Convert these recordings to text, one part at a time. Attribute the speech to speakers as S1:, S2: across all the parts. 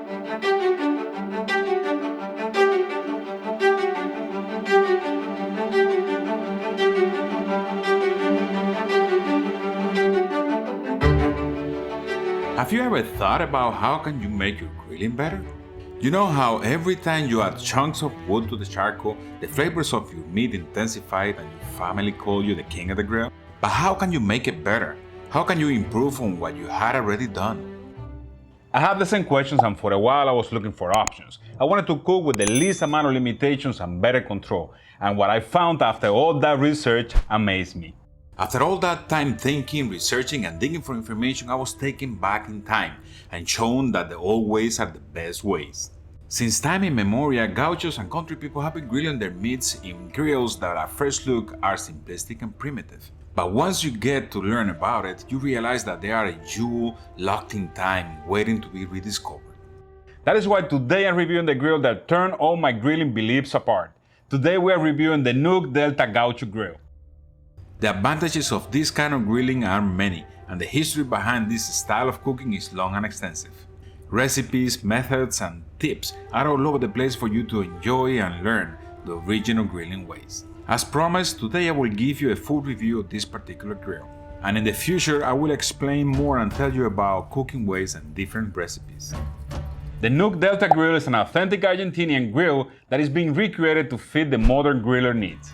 S1: Have you ever thought about how can you make your grilling better? You know how every time you add chunks of wood to the charcoal, the flavors of your meat intensify and your family call you the king of the grill? But how can you make it better? How can you improve on what you had already done?
S2: I have the same questions, and for a while I was looking for options. I wanted to cook with the least amount of limitations and better control. And what I found after all that research amazed me.
S1: After all that time thinking, researching, and digging for information, I was taken back in time and shown that the old ways are the best ways. Since time immemorial, Gauchos and country people have been grilling their meats in grills that at first look are simplistic and primitive. But once you get to learn about it, you realize that they are a jewel locked in time, waiting to be rediscovered.
S2: That is why today I'm reviewing the grill that turned all my grilling beliefs apart. Today we are reviewing the Nuke Delta Gaucho Grill.
S1: The advantages of this kind of grilling are many, and the history behind this style of cooking is long and extensive. Recipes, methods, and tips are all over the place for you to enjoy and learn the original grilling ways. As promised, today I will give you a full review of this particular grill. And in the future, I will explain more and tell you about cooking ways and different recipes.
S2: The Nuke Delta Grill is an authentic Argentinian grill that is being recreated to fit the modern griller needs.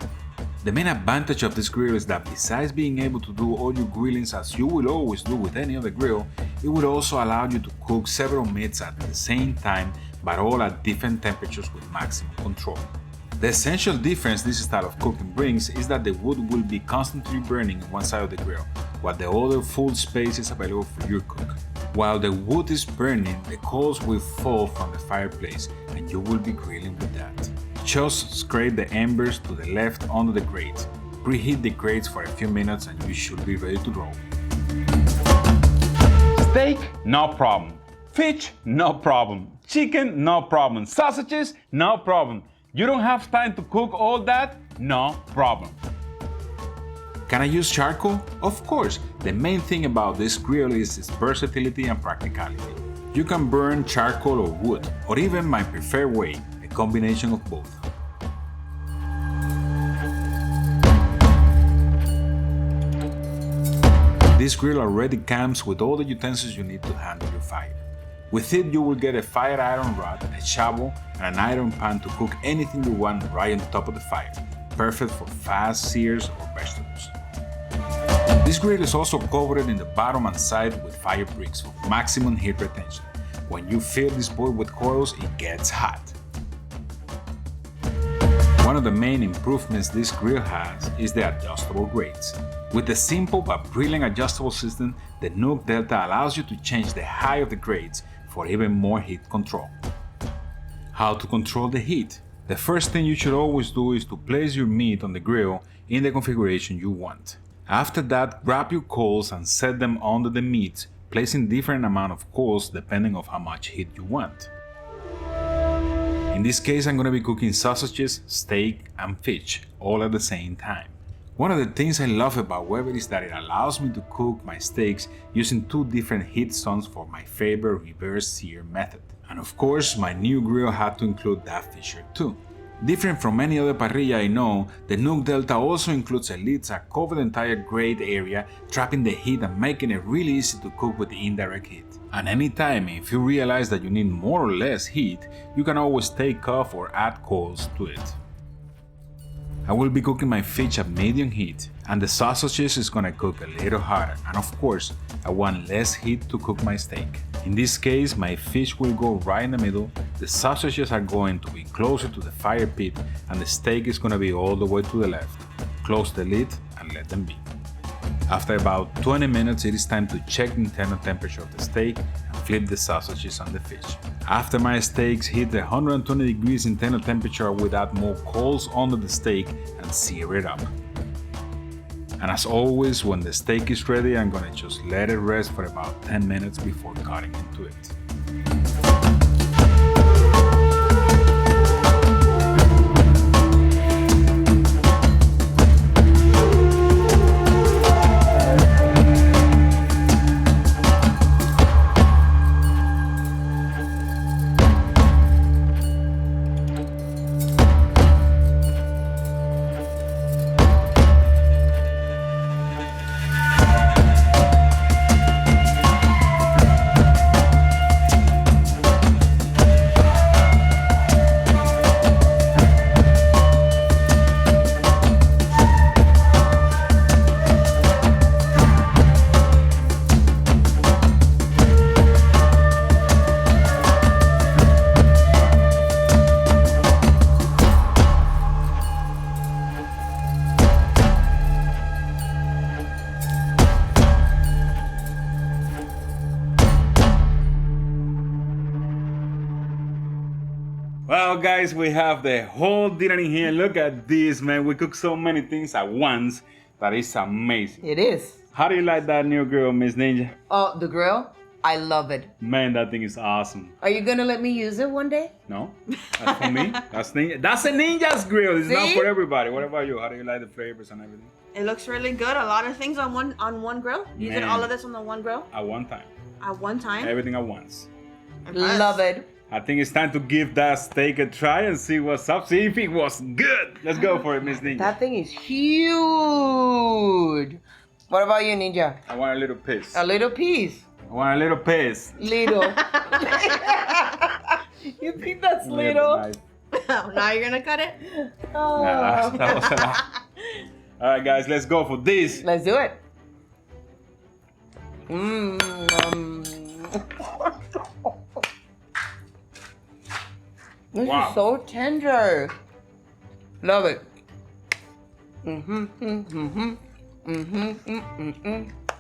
S1: The main advantage of this grill is that besides being able to do all your grillings as you will always do with any other grill, it will also allow you to cook several meats at the same time, but all at different temperatures with maximum control. The essential difference this style of cooking brings is that the wood will be constantly burning on one side of the grill, while the other full space is available for your cook. While the wood is burning, the coals will fall from the fireplace and you will be grilling with that. Just scrape the embers to the left under the grate. Preheat the grates for a few minutes and you should be ready to roll.
S2: Steak, no problem. Fish, no problem. Chicken, no problem. Sausages, no problem. You don't have time to cook all that? No problem.
S1: Can I use charcoal? Of course. The main thing about this grill is its versatility and practicality. You can burn charcoal or wood, or even my preferred way, a combination of both. This grill already comes with all the utensils you need to handle your fire. With it, you will get a fire iron rod, a shovel, and an iron pan to cook anything you want right on top of the fire, perfect for fast sears or vegetables. This grill is also covered in the bottom and side with fire bricks for maximum heat retention. When you fill this board with coils, it gets hot. One of the main improvements this grill has is the adjustable grates. With the simple but brilliant adjustable system, the Nuke Delta allows you to change the height of the grates for even more heat control. How to control the heat? The first thing you should always do is to place your meat on the grill in the configuration you want. After that, grab your coals and set them under the meat, placing different amount of coals depending on how much heat you want. In this case, I'm going to be cooking sausages, steak, and fish all at the same time. One of the things I love about Weber is that it allows me to cook my steaks using two different heat zones for my favorite reverse sear method. And of course, my new grill had to include that feature too. Different from any other parrilla I know, the Nuke Delta also includes a lid that covers the entire grate area, trapping the heat and making it really easy to cook with the indirect heat. And anytime, if you realize that you need more or less heat, you can always take off or add coals to it. I will be cooking my fish at medium heat, and the sausages is gonna cook a little hotter, and of course, I want less heat to cook my steak. In this case, my fish will go right in the middle, the sausages are going to be closer to the fire pit, and the steak is gonna be all the way to the left. Close the lid and let them be. After about 20 minutes, it is time to check the internal temperature of the steak and flip the sausages on the fish. After my steaks hit the 120 degrees internal temperature, I will add more coals under the steak and sear it up. And as always, when the steak is ready, I'm gonna just let it rest for about 10 minutes before cutting into it.
S2: Well, guys, we have the whole dinner in here. Look at this, man. We cook so many things at once that is amazing.
S3: It is.
S2: How do you like that new grill, Miss Ninja?
S3: Oh, the grill? I love it.
S2: Man, that thing is awesome.
S3: Are you gonna let me use it one day?
S2: No, that's for me. That's ninja. That's a ninja's grill. It's not
S3: See?
S2: for everybody. What about you? How do you like the flavors and everything?
S4: It looks really good. A lot of things on one grill. You did
S2: Man.
S4: all of this on the one grill
S2: At one time.
S4: at one time.
S2: Everything at once.
S4: Impressed.
S3: Love it.
S2: I think it's time to give that steak a try and see what's up. See if it was good. Let's go for it, Miss Ninja.
S3: That thing is huge. What about you, Ninja?
S2: I want a little piece.
S3: A little piece.
S2: I want a little piece.
S3: Little. You think that's little?
S2: Nice.
S4: Now you're gonna cut it.
S3: Oh.
S2: Nah, that was a lot. All right, guys, let's go for this.
S3: Let's do it. Mmm. This
S2: Wow.
S3: is so tender. Love it. Mm-hmm.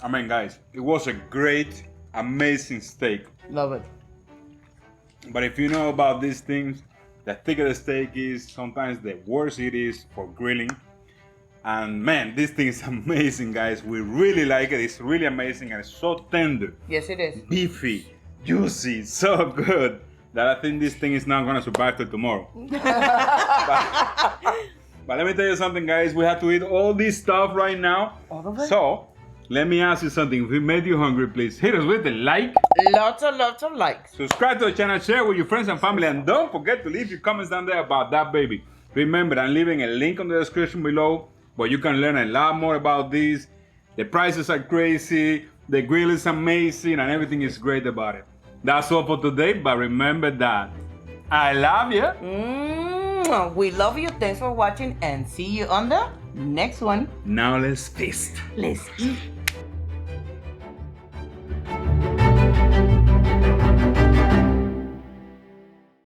S2: I mean, guys, it was a great, amazing steak.
S3: Love it.
S2: But if you know about these things, the thicker the steak is, sometimes the worse it is for grilling. And man, this thing is amazing, guys. We really like it. It's really amazing and it's so tender,
S3: Yes, it is.
S2: beefy, juicy, so good that I think this thing is not gonna survive till tomorrow. But let me tell you something, guys. We have to eat all this stuff right now.
S3: All of it?
S2: So let me ask you something. If we made you hungry, please hit us with the like.
S3: Lots of likes.
S2: Subscribe to the channel, share with your friends and family, and don't forget to leave your comments down there about that baby. Remember, I'm leaving a link in the description below where you can learn a lot more about these. The prices are crazy, the grill is amazing, and everything is great about it. That's all for today, but remember that I love you.
S3: We love you. Thanks for watching and see you on the next one.
S2: Now let's feast.
S3: Let's eat.